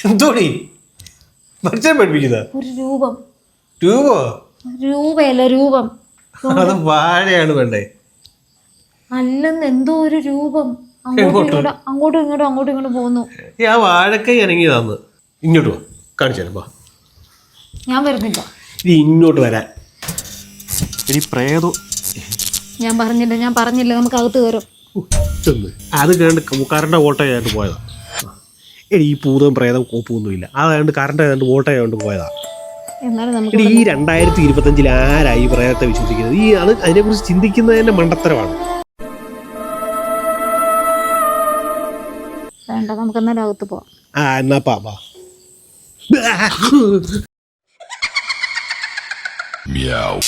എന്തോടി മനുഷ്യൻ പഠിപ്പിക്കുന്ന ഒരു രൂപം. രൂപോ? രൂപയല്ല, രൂപം. അത് വാഴയാണ് വേണ്ടേ? അല്ലെന്ന്, എന്തോ ഒരു രൂപം അങ്ങോട്ടും ഇങ്ങോട്ടും പോകുന്നു. ആ വാഴക്കൈ ഇറങ്ങിയതാന്ന്. ഇങ്ങോട്ട് വാ, കാണിച്ചാലോ. ഞാൻ വരുന്നില്ല. ഇത് ഇങ്ങോട്ട് വരാൻ. ഇനി പ്രേതോ? ഞാൻ പറഞ്ഞില്ല നമുക്ക് അകത്ത് കയറും. അത് കണ്ട് കറണ്ട് ഓട്ടോയായിട്ട് പോയതാ. ഈ പൂതവും പ്രേതം കോപ്പൊന്നുമില്ല. അതായത് കറണ്ട് ഏതാണ്ട് ഓട്ടോയായിട്ട് പോയതാ. എന്നാലും നമുക്ക് ഈ 2025 ആരായി പ്രേതത്തെ വിശ്വസിക്കുന്നത്? അതിനെക്കുറിച്ച് ചിന്തിക്കുന്നതിന്റെ മണ്ടത്തരമാണ്. വേണ്ട, നമുക്ക് എന്നാലും അകത്ത് പോവാം. എന്നാ പാ. Meow.